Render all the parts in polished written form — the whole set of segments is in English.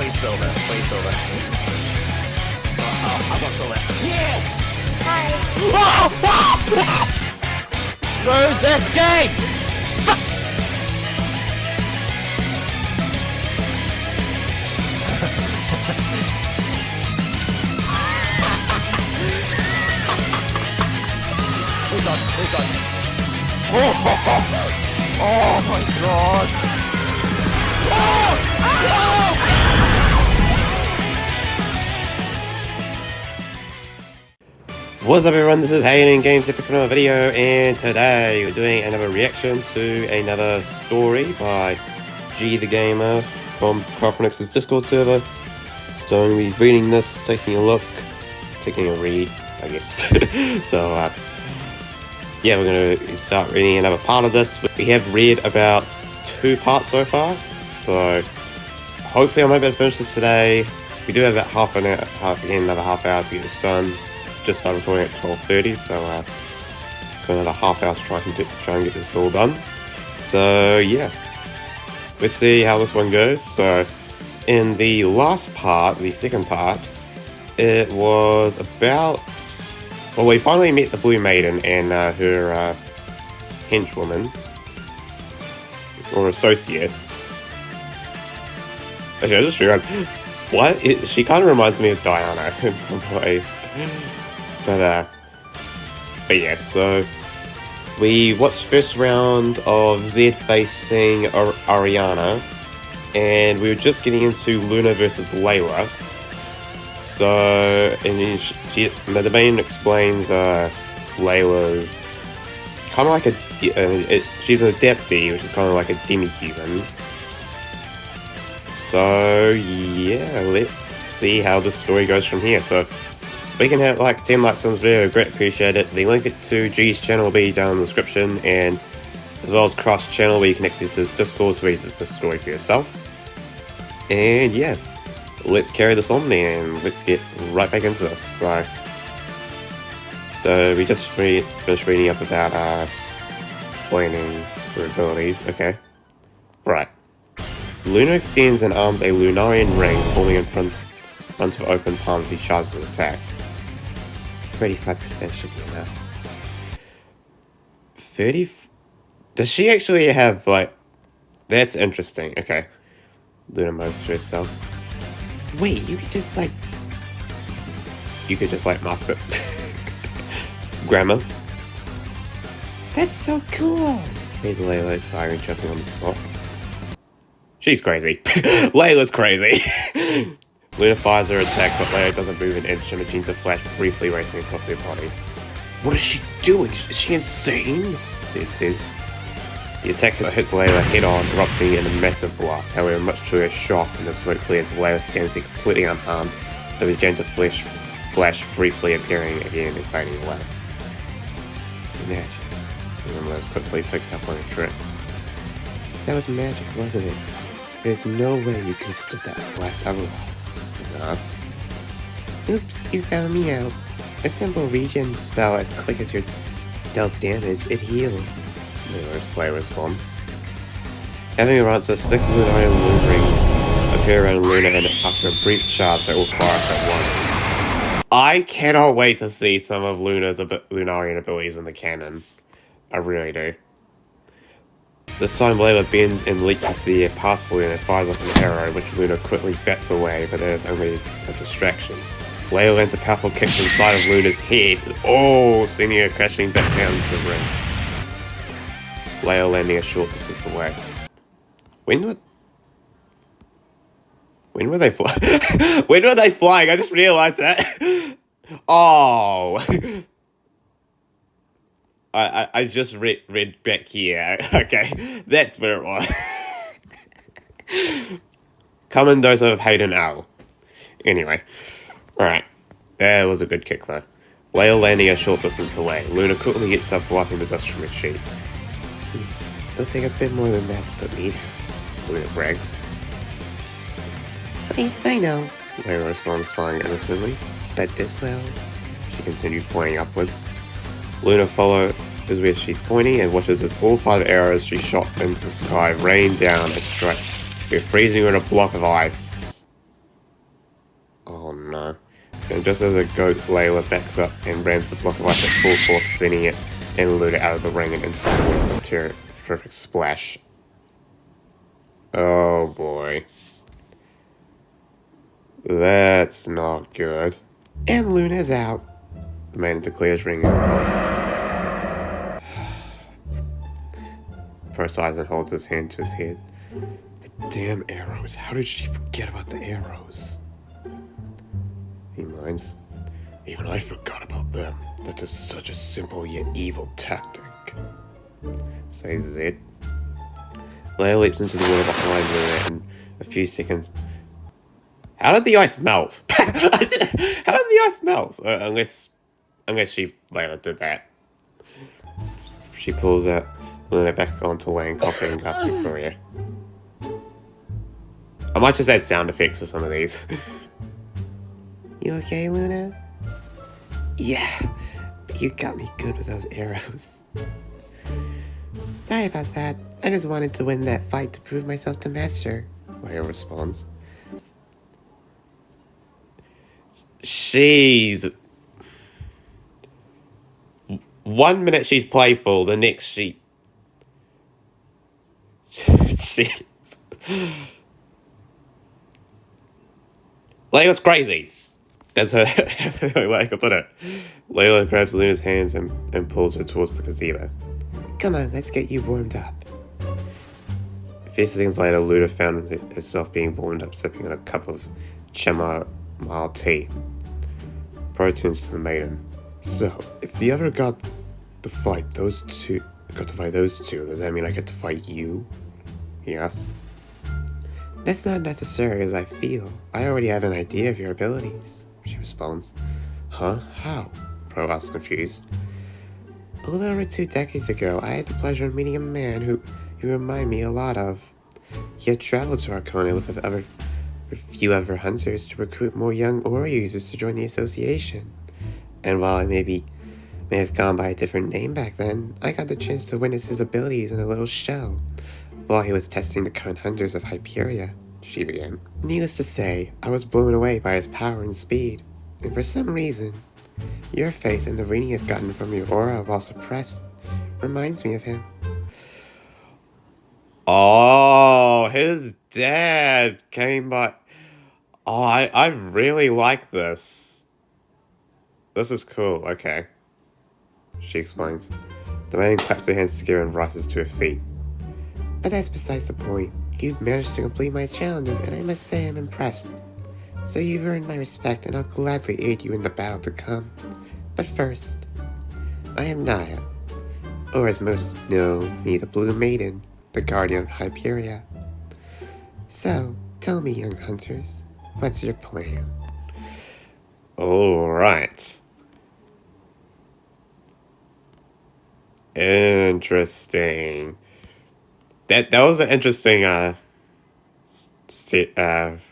Please silver. Please silver. Oh, I got silver. Yeah! Hi. Screw this game! Who's on? Who's on? Oh my god! What's up everyone, this is Hayden Games Epic on a video, and today we're doing another reaction to another story by G the Gamer from Cryophonic's Discord server. So I'm going to be reading this, taking a look, taking a read, I guess. So yeah, we're going to start reading another part of this. We have read about 2 parts so far, so hopefully I might be able to finish this today. We do have about half an hour, another half hour to get this done. Just started recording at 12:30, so got another half hour to try and get this all done. So yeah, let's see how this one goes. So in the last part, the second part, it was about, well, we finally met the Blue Maiden and her henchwoman or associates. Actually, I just realized, she kind of reminds me of Diana in some ways. But yes, so we watched first round of Zed facing Ariana, and we were just getting into Luna versus Layla. So, and then the main explains Layla's kind of like she's an adepti, which is kind of like a demi-human. So yeah, let's see how the story goes from here. So if we can hit like 10 likes on this video, great, appreciate it. The link to G's channel will be down in the description, and as well as Cross channel where you can access his Discord to read the story for yourself. And yeah, let's carry this on then, let's get right back into this. So we just finished reading up about explaining her abilities. Okay, right. Luna extends and arms a Lunarian ring forming in front of open palms as he charges an attack. 35% should be enough. 30? Does she actually have, like... That's interesting. Okay. Luna moves to herself. Wait, you could just, like... master... Grammar. That's so cool! Says Layla, excited, jumping on the spot. She's crazy. Layla's crazy. Luna fires her attack, but Layla doesn't move an inch, and Magenta flash briefly racing across her body. What is she doing? Is she insane? It says. The attack hits Layla head on, erupting in a massive blast. However, much to her shock, and the smoke clears, Layla stands there completely unharmed, the Magenta flash briefly appearing again and fading away. Magic. Luna quickly picked up on her tricks. That was magic, wasn't it? There's no way you could have stood that blast otherwise. Asked. Oops, you found me out. A simple regen spell as quick as you're dealt damage, it healed. Player responds. Having her answer, 6 Lunarian moon rings appear around Luna, and after a brief charge, they will fire up at once. I cannot wait to see some of Luna's Lunarian abilities in the canon. I really do. This time Layla bends and leaps into the air past Luna and fires off an arrow, which Luna quickly bats away, but that is only a distraction. Layla lands a powerful kick to the side of Luna's head, sending her crashing back down into the ring. Layla landing a short distance away. When were they flying? When were they flying? I just realized that. Oh. I just read back here. Okay, that's where it was. Common dose of Hayden Owl. Anyway, alright. That was a good kick though. Layla landing a short distance away. Luna quickly gets up, wiping the dust from her cheek. It'll take a bit more than that to put me. Luna brags. I know. Layla responds, smiling innocently. But this will. She continued pointing upwards. Luna follows where she's pointing and watches as all 5 arrows she shot into the sky rain down and strike. We're freezing her in a block of ice. Oh no. And just as a goat, Layla backs up and rams the block of ice at full force, sending it and Luna out of the ring and into the water with a terrific splash. Oh boy. That's not good. And Luna's out. The man declares, ringing a bell. Pro sighs and holds his hand to his head. The damn arrows. How did she forget about the arrows? He minds. Even I forgot about them. That is such a simple yet evil tactic, says Zed. Layla leaps into the water behind Luna in a few seconds. How did the ice melt? How did the ice melt? Unless Layla did that. She pulls out Luna back onto land, coughing and gasping for air. I might just add sound effects for some of these. You okay, Luna? Yeah, but you got me good with those arrows. Sorry about that. I just wanted to win that fight to prove myself to Master, Layla responds. She's... 1 minute she's playful, the next she's... Layla's crazy. That's her way I could put it. Layla grabs Luna's hands and pulls her towards the gazebo. Come on, let's get you warmed up. A few seconds later, Luna found herself being warmed up, sipping on a cup of chamomile tea. Pro turns to the maiden. So, if the other got to fight those two, does that mean I get to fight you? He asks. That's not necessary as I feel. I already have an idea of your abilities, she responds. Huh? How? Pro asks, confused. A little over 2 decades ago, I had the pleasure of meeting a man who you remind me a lot of. He had traveled to Arcona with a few other hunters to recruit more young aura users to join the association. And while I may have gone by a different name back then, I got the chance to witness his abilities in a little show while he was testing the current hunters of Hyperia, she began. Needless to say, I was blown away by his power and speed, and for some reason, your face and the reading you've gotten from your aura while suppressed reminds me of him. Oh, his dad came by. Oh, I really like this. This is cool, okay. She explains. The maiden claps her hands together and rises to her feet. But that's besides the point. You've managed to complete my challenges, and I must say I'm impressed. So you've earned my respect, and I'll gladly aid you in the battle to come. But first, I am Naya, or as most know me, the Blue Maiden, the Guardian of Hyperia. So, tell me, young hunters, what's your plan? Alright. Interesting. That was an interesting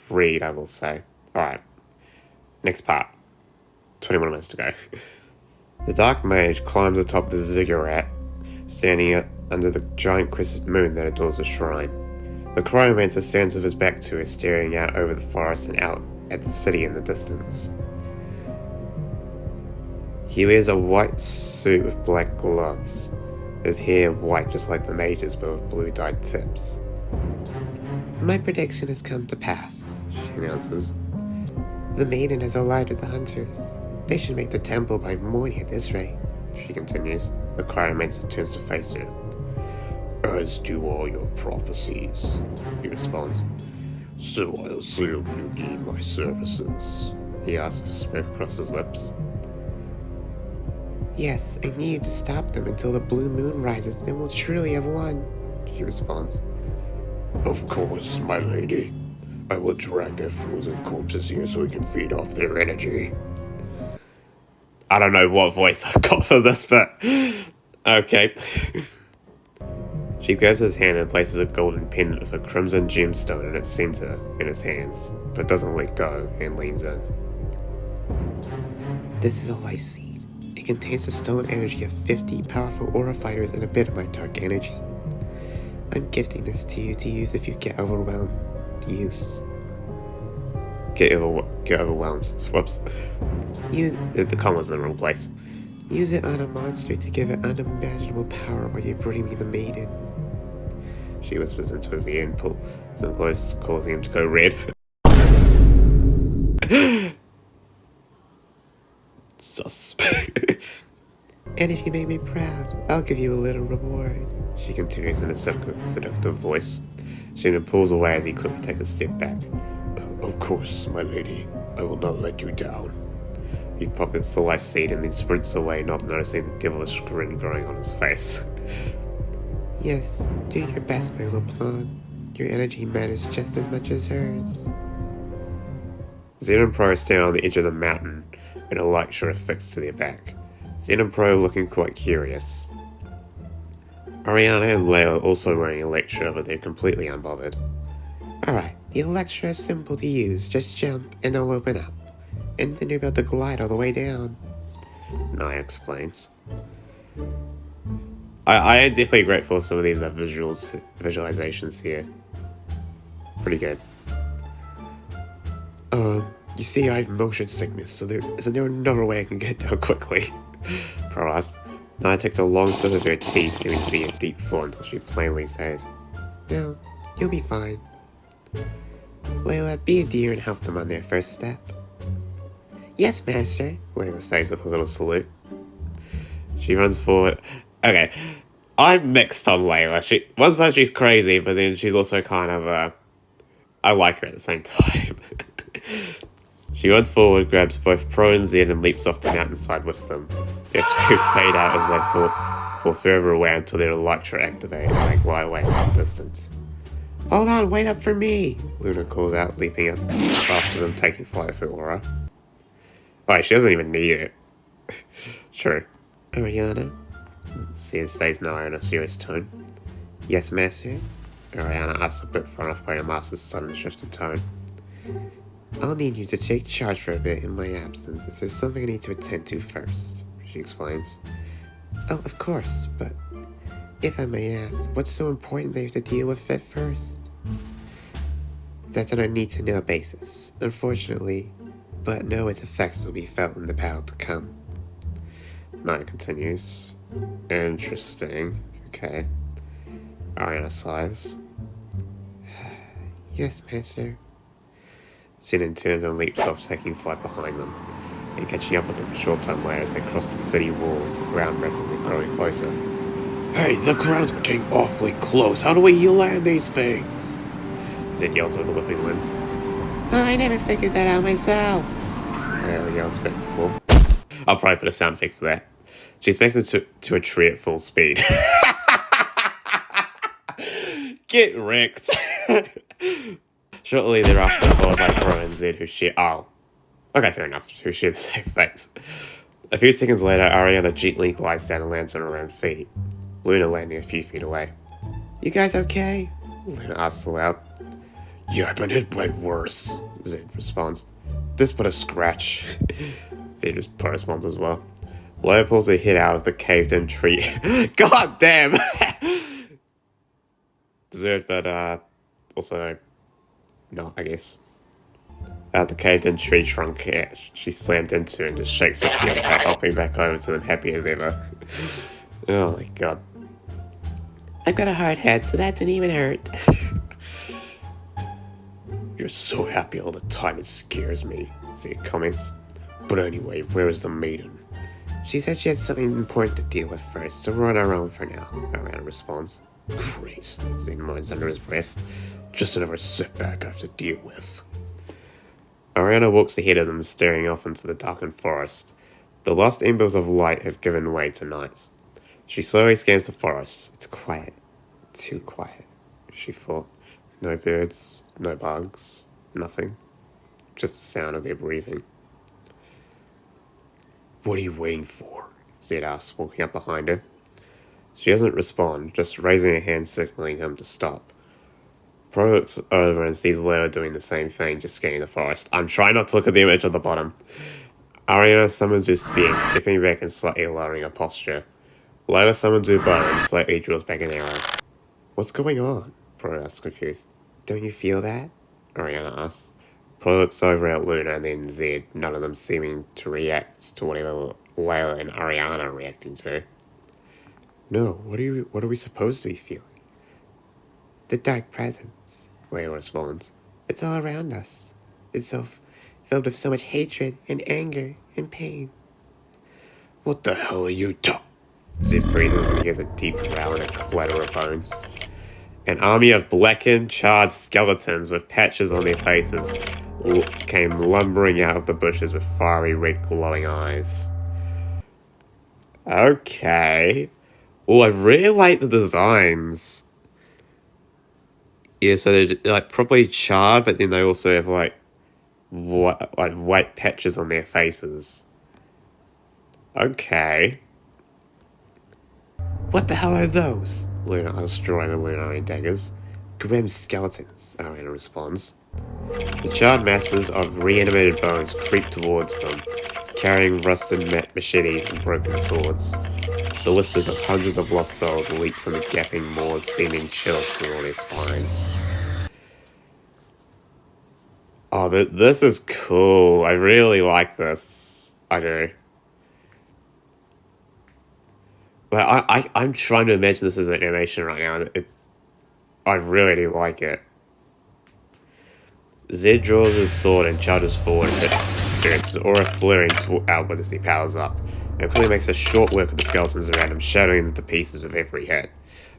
read, I will say. Alright. Next part. 21 minutes to go. The Dark Mage climbs atop the ziggurat, standing under the giant crescent moon that adorns the shrine. The cryomancer stands with his back to her, staring out over the forest and out at the city in the distance. He wears a white suit with black gloves, his hair white just like the mage's but with blue dyed tips. My prediction has come to pass, she announces. The maiden has allied with the hunters. They should make the temple by morning at this rate, she continues. The cryomancer turns to face her. As do all your prophecies, he responds. So I assume you need my services, he asks with a smirk across his lips. Yes, I need you to stop them until the blue moon rises, then we'll truly have won, she responds. Of course, my lady. I will drag their frozen corpses here so we can feed off their energy. I don't know what voice I got for this, but okay. She grabs his hand and places a golden pendant with a crimson gemstone in its center in his hands, but doesn't let go and leans in. This is a life seed. It contains the stolen energy of 50 powerful aura fighters and a bit of my dark energy. I'm gifting this to you to use if you get overwhelmed. Use. get overwhelmed. Whoops. The con was in the wrong place. Use it on a monster to give it unimaginable power while you bring me the maiden. She whispers into his ear and pulls him close, causing him to go red. Sus. And if you make me proud, I'll give you a little reward, she continues in a seductive voice. She then pulls away as he quickly takes a step back. Of course, my lady, I will not let you down. He pockets the life seed and then sprints away, not noticing the devilish grin growing on his face. Yes, do your best, my little pawn. Your energy matters just as much as hers. Zen and Pro stand on the edge of the mountain, and a lecturer affixed to their back. Zen and Pro looking quite curious. Ariana and Layla are also wearing a lecture, but they're completely unbothered. Alright, the lecture is simple to use. Just jump and it'll open up. And then you're about to glide all the way down. Naya explains. I am definitely grateful for some of these visualizations here. Pretty good. You see, I have motion sickness, so there's another way I can get down quickly. Pro asks. Naya takes a long sip of her tea, seeming to be in deep thought until she plainly says, No, you'll be fine. Layla, be a dear and help them on their first step. Yes, master, Layla says with a little salute. She runs forward. Okay, I'm mixed on Layla. One side she's crazy, but then she's also kind of, I like her at the same time. She runs forward, grabs both Pro and Zen, and leaps off the mountainside with them. Their screams fade out as they fall further away until their lights are activated and they glide away into the distance. Hold on, wait up for me! Luna calls out, leaping up after them, taking flight for Aura. Oh, she doesn't even need it. True. Ariana? Says Naya in a serious tone. Yes, master? Ariana asks, a bit thrown off by her master's sudden shift in tone. I'll need you to take charge for a bit in my absence, as there's something I need to attend to first, she explains. Oh, of course, but if I may ask, what's so important that you have to deal with it first? That's on a need-to-know basis, unfortunately, but know its effects will be felt in the battle to come. Naya continues. Interesting. Okay. Ariana sighs. Yes, master. She then turns and leaps off, taking flight behind them, and catching up with them a short time later as they cross the city walls, the ground rapidly growing closer. Hey, the ground's getting awfully close. How do we land these things? Zed yells over the whipping winds. Oh, I never figured that out myself. Layla yells back before. I'll probably put a sound effect for that. She smacks into to a tree at full speed. Get wrecked. Shortly thereafter, followed by Pro and Zed, who share. Oh. Okay, fair enough. Who share the same face. A few seconds later, Ariana gently glides down and lands on her own feet. Luna landing a few feet away. You guys okay? Luna asks aloud. Yeah, I've been hit by worse, Zed responds. This but a scratch. Zed responds as well. Layla pulls her head out of the caved-in tree. God damn! Deserved, but also not, I guess. The caved-in tree trunk she slammed into and just shakes her feet back, hopping back over to them, happy as ever. Oh my god. I've got a hard head, so that didn't even hurt. You're so happy all the time, it scares me, Zed comments. But anyway, where is the maiden? She said she had something important to deal with first, so we're on our own for now, Ariana responds. Great, Zed moans under his breath. Just another setback I have to deal with. Ariana walks ahead of them, staring off into the darkened forest. The last embers of light have given way to night. She slowly scans the forest. It's quiet. Too quiet, she thought. No birds, no bugs, nothing. Just the sound of their breathing. What are you waiting for? Zed asks, walking up behind her. She doesn't respond, just raising her hand signaling him to stop. Pro looks over and sees Layla doing the same thing, just scanning the forest. I'm trying not to look at the image on the bottom. Ariana summons her spear, stepping back and slightly lowering her posture. Layla summons her bow and slightly draws back an arrow. What's going on? Pro asks, confused. Don't you feel that? Ariana asks. Pro looks over at Luna and then Zed, none of them seeming to react to whatever Layla and Ariana are reacting to. No, what are we supposed to be feeling? The dark presence, Layla responds. It's all around us. It's so filled with so much hatred and anger and pain. What the hell are you talking? Zed freezes when he hears a deep growl and a clatter of bones. An army of blackened, charred skeletons with patches on their faces came lumbering out of the bushes with fiery red glowing eyes. Okay. Oh, I really like the designs. Yeah, so they're like properly charred, but then they also have like white patches on their faces. Okay. What the hell are those? Luna asks, drawing a lunar daggers. Grim skeletons, Ariana responds. The charred masses of reanimated bones creep towards them, carrying rusted machetes and broken swords. The whispers of hundreds of lost souls leap from the gaping maws, sending chills through all their spines. Oh, this is cool. I really like this. I do. But I'm trying to imagine this as an animation right now. I really do like it. Zed draws his sword and charges forward, but his aura flaring outwards as he powers up, and quickly makes a short work of the skeletons around him, shattering them to pieces with every hit.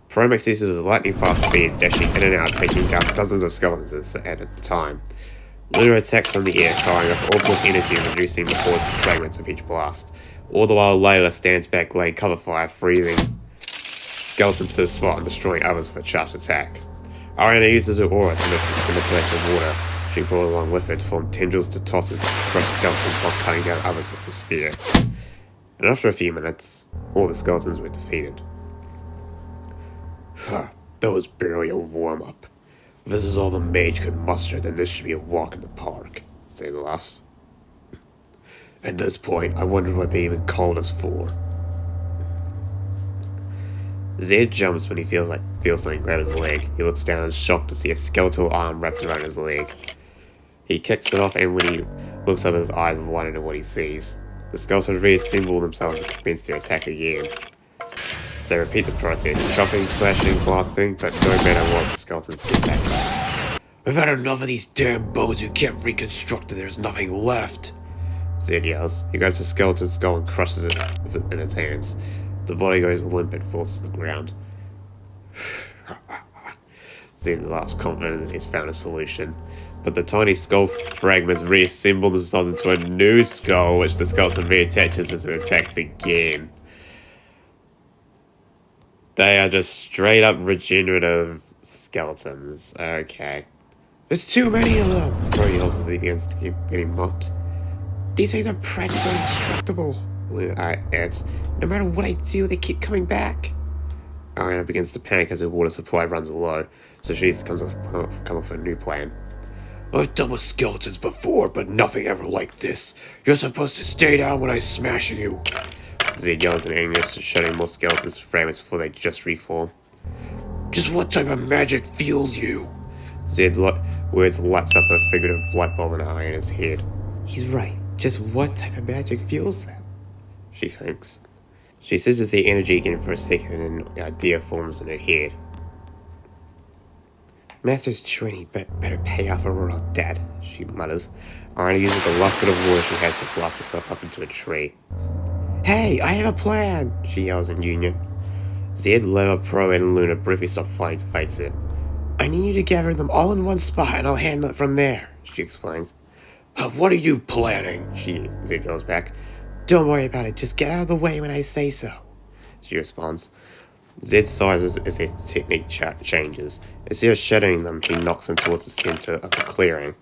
Pro makes use of his lightning-fast speeds, dashing in and out, taking down dozens of skeletons at a time. Luna attacks from the air, firing off orbs of energy and reducing the horde to fragments with each blast. All the while, Layla stands back, laying cover fire, freezing skeletons to the spot and destroying others with a charged attack. Ariana uses her aura to manipulate the water. She brought along with her to form tendrils to toss and crush skeletons while cutting down others with her spear. And after a few minutes, all the skeletons were defeated. That was barely a warm-up. If this is all the mage could muster, then this should be a walk in the park, Zed laughs. At this point, I wondered what they even called us for. Zed jumps when he feels something grab his leg. He looks down in shock to see a skeletal arm wrapped around his leg. He kicks it off, and when he looks up, his eyes widen at what he sees. The skeletons reassemble themselves and commence their attack again. They repeat the process, chopping, slashing, blasting, but no matter what, the skeletons get back. We've had enough of these damn bones you can't reconstruct, there's nothing left. Zed yells. He grabs the skeleton's skull and crushes it in his hands. The body goes limp and falls to the ground. Zed laughs, confident that he's found a solution. But the tiny skull fragments reassemble themselves into a new skull, which the skeleton reattaches as it attacks again. They are just straight up regenerative skeletons. Okay. There's too many of them, Pro yells as he begins to keep getting mopped. These things are practically indestructible, Luna adds. No matter what I do, they keep coming back. Ariana begins to panic as her water supply runs low, so she needs to come up with a new plan. I've dealt with skeletons before, but nothing ever like this. You're supposed to stay down when I smash you. Zed yells in anger, shutting more skeletons to fragments before they just reform. Just what type of magic fuels you? Zed's words lights up a figurative light bulb in Ariana's head. He's right. Just what type of magic fuels them? She thinks. She scissors the energy again for a second and an idea forms in her head. Master's training, but better pay off or we're all dead, she mutters. Ariana uses the last bit of water she has to blast herself up into a tree. Hey, I have a plan, she yells in union. Zed, Layla, Pro, and Luna briefly stop fighting to face her. I need you to gather them all in one spot and I'll handle it from there, she explains. What are you planning? Zed yells back. Don't worry about it, just get out of the way when I say so, she responds. Zed sighs as their technique changes. Instead of shattering them, he knocks them towards the center of the clearing,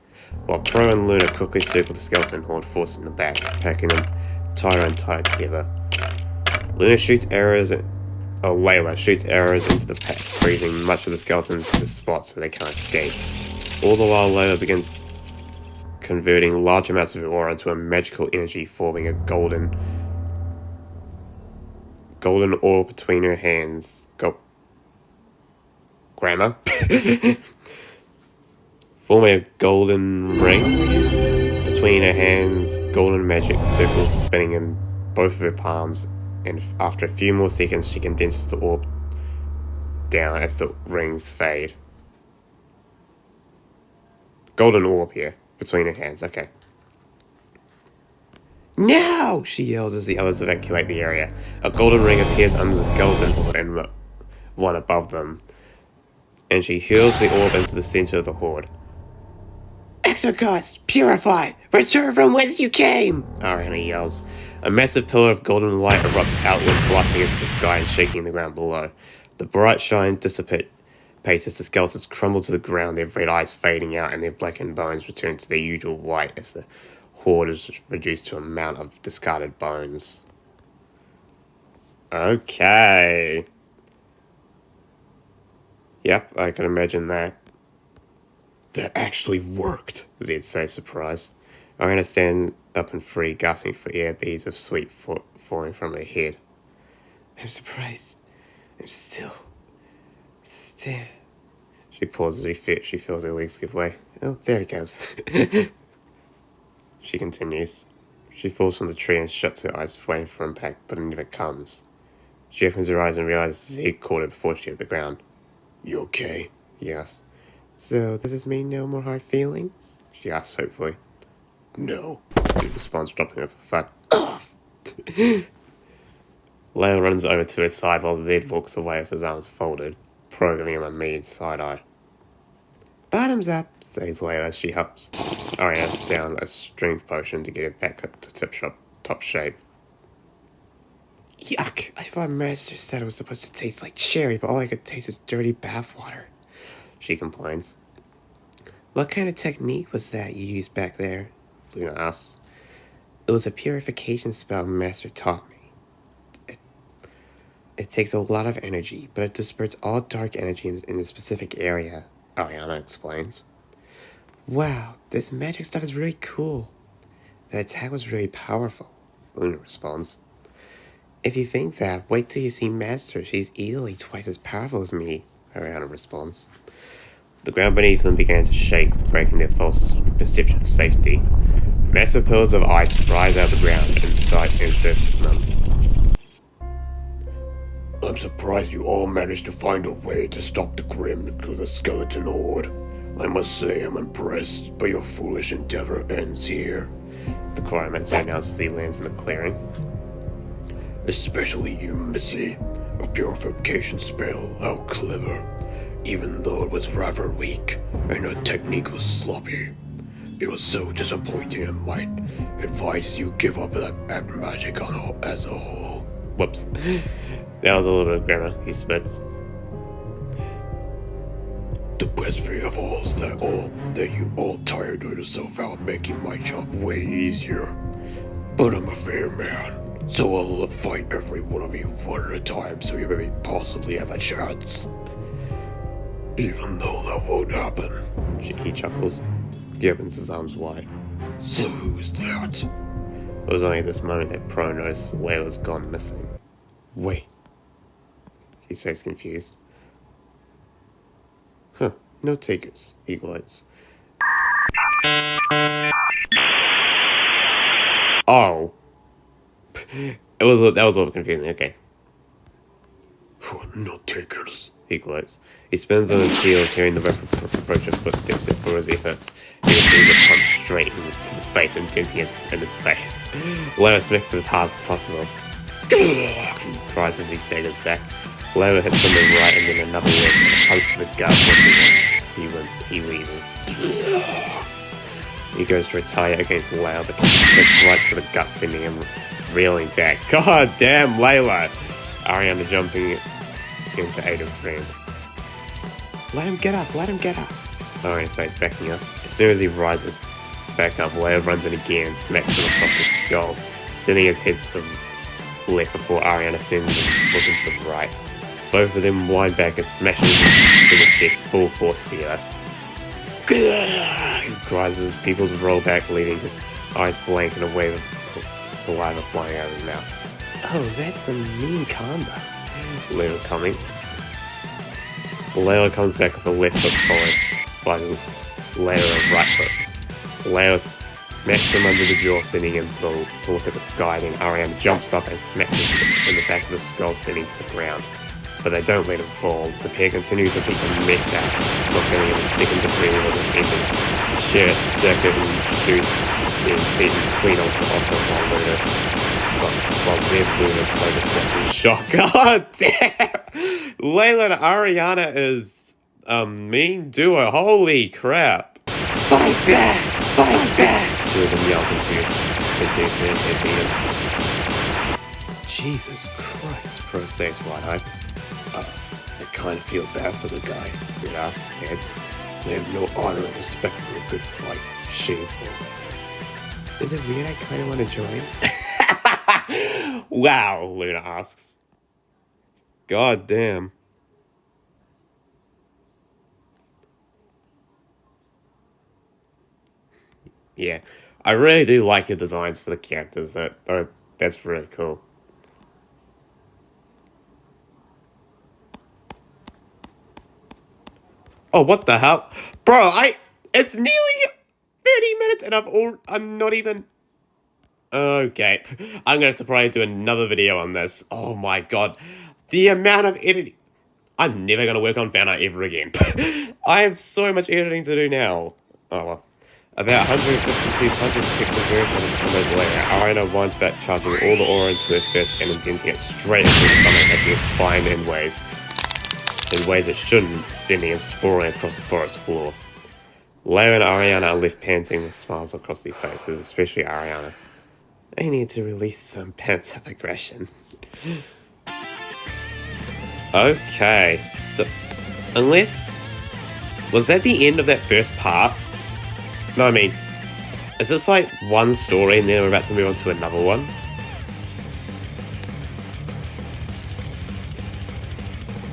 while Pro and Luna quickly circle the skeleton horde, forcing them back, packing them tighter and tighter together. Layla shoots arrows into the pack, freezing much of the skeletons to the spot so they can't escape. All the while, Layla begins converting large amounts of aura into a magical energy, forming a golden orb between her hands. Grammar? Forming a golden ring, I guess? Between her hands, golden magic circles spinning in both of her palms, and after a few more seconds, she condenses the orb down as the rings fade. Golden orb here, between her hands, okay. Now! She yells as the others evacuate the area. A golden ring appears under the skeleton horde and one above them, and she hurls the orb into the center of the horde. Exorcist, purified, return from whence you came! Ariana yells. A massive pillar of golden light erupts outwards, blasting into the sky and shaking the ground below. The bright shine dissipates as the skeletons crumble to the ground, their red eyes fading out and their blackened bones return to their usual white as the horde is reduced to a mound of discarded bones. Okay. Yep, I can imagine that. That actually worked, Zed says, surprised. Ariana stands up and free, gasping for air, beads of sweat falling from her head. I'm surprised. I'm still. She pauses as she feels her legs give way. Oh, there it goes. She continues. She falls from the tree and shuts her eyes, waiting for impact, but it never comes. She opens her eyes and realizes Zed caught her before she hit the ground. You okay? He asks. So, does this mean no more hard feelings? She asks hopefully. No, he responds, dropping her for fun. Off! Layla runs over to her side while Zed walks away with his arms folded, probing him a mean side eye. Bottoms up, says Layla as she helps Ariana down a strength potion to get her back up to top shape. Yuck, I thought Master said it was supposed to taste like cherry, but all I could taste is dirty bathwater. She complains. What kind of technique was that you used back there? Luna asks. It was a purification spell Master taught me. It takes a lot of energy, but it disperses all dark energy in a specific area, Ariana explains. Wow, this magic stuff is really cool. The attack was really powerful, Luna responds. If you think that, wait till you see Master. She's easily twice as powerful as me, Ariana responds. The ground beneath them began to shake, breaking their false perception of safety. Massive pillars of ice rise out of the ground and encircle them. I'm surprised you all managed to find a way to stop the grim to the skeleton horde. I must say I'm impressed, but your foolish endeavor ends here. The cryomancer announces he lands in the clearing. Especially you, Missy. A purification spell, how clever. Even though it was rather weak, and her technique was sloppy. It was so disappointing and might advise you give up that magic as a whole. Whoops. That was a little bit of grammar, he spits. The best thing of all is that you all tired yourself out making my job way easier. But I'm a fair man, so I'll fight every one of you one at a time so you may possibly have a chance. Even though that won't happen, he chuckles. He opens his arms wide. So who's that? It was only at this moment that Pro noticed Layla's gone missing. Wait. He says confused. Huh, no takers, he gloats. Oh. That was a little confusing, okay. No takers, he gloats. He spins on his heels, hearing the approach of footsteps that for his efforts. He receives a punch straight into the face, indenting it in his face. Layla smacks him as hard as possible. He cries as he staggers back. Layla hits him in the right and then another left and a punch to the gut. He wheezes. He goes to retire against Layla, but gets kicked right to the gut, sending him reeling back. God damn, Layla! Ariana jumping into aid of friend. Let him get up. Ariana says, backing up. As soon as he rises back up, Layla runs in again and smacks him across the skull, sending his head to the left before Ariana sends him looking to the right. Both of them wind back and smash him in the chest full force together. He cries as pupils roll back, leaving his eyes blank and a wave of saliva flying out of his mouth. Oh, that's a mean combo, Layla comments. Layla comes back with a left hook followed by Layla a right hook. Layla smacks him under the jaw, sending him to look at the sky. Then Ariana jumps up and smacks him in the back of the skull, sending to the ground. But they don't let him fall. The pair continue to beat the mess out, not giving him a second to breathe or defenders. Shirt, jacket, and shoes being beaten clean off him while Zeb Luna play this watching shock. God damn! Layla and Ariana is a mean duo. Holy crap! Fight back! Fight back! Two of them yell continuously as they beat him. Jesus Christ, Pro says wide-eyed. I kind of feel bad for the guy, said Heads. They have no honor and respect for a good fight. Shameful. Is it weird I kind of want to join? Wow, Luna asks. God damn. Yeah, I really do like your designs for the characters. That's really cool. Oh, what the hell? Bro, it's nearly 30 minutes and I'm not even... Okay, I'm gonna have to probably do another video on this. Oh my god. The amount of editing... I'm never gonna work on fan art ever again. I have so much editing to do now. Oh well. About 152 punches, kicks, and various other combos later, Ariana winds back, charging all the aura into her fist and indenting it straight into her stomach, hitting her spine in ways it shouldn't, sending it sprawling across the forest floor. Layla and Ariana are left panting with smiles across their faces, especially Ariana. They need to release some pent-up aggression. Okay, so unless... Was that the end of that first part? No, I mean, is this like one story and then we're about to move on to another one?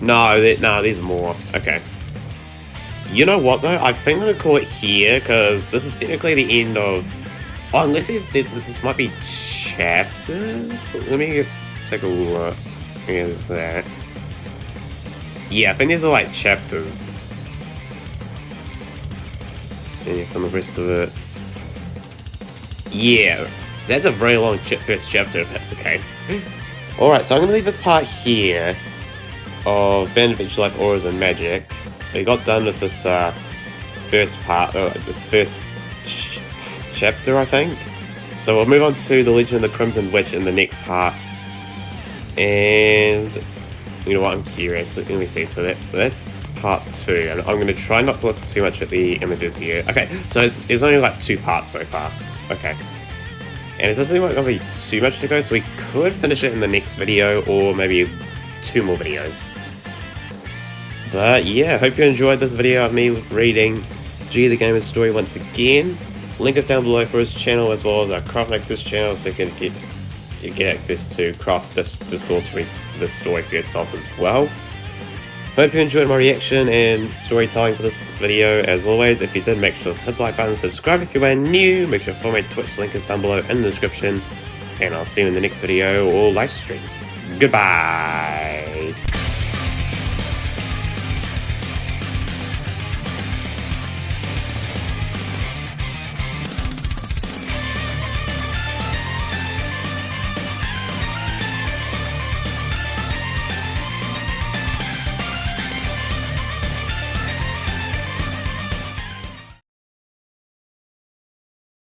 No, there's more. Okay. You know what though? I think I'm gonna call it here because this is technically the end of... Oh, unless this might be chapters? Let me take a look. Here's that. Yeah, I think these are like chapters. And from the rest of it. Yeah, that's a very long first chapter if that's the case. Alright, so I'm going to leave this part here of Bandit Adventure Life, Auras and Magic. We got done with this first part, this first chapter, I think. So we'll move on to the Legend of the Crimson Witch in the next part. And you know what, I'm curious. Let me see. So that's part 2. And I'm going to try not to look too much at the images here. Okay, so there's only like 2 parts so far. Okay. And it doesn't seem like there'll be too much to go, so we could finish it in the next video, or maybe 2 more videos. But yeah, hope you enjoyed this video of me reading G the Gamer's story once again. Link is down below for his channel as well as our Craft Access channel, so you can get access to Craft's Discord to read this story for yourself as well. Hope you enjoyed my reaction and storytelling for this video. As always, if you did, make sure to hit the like button, subscribe if you are new, make sure to follow my Twitch, link is down below in the description, and I'll see you in the next video or live stream. Goodbye!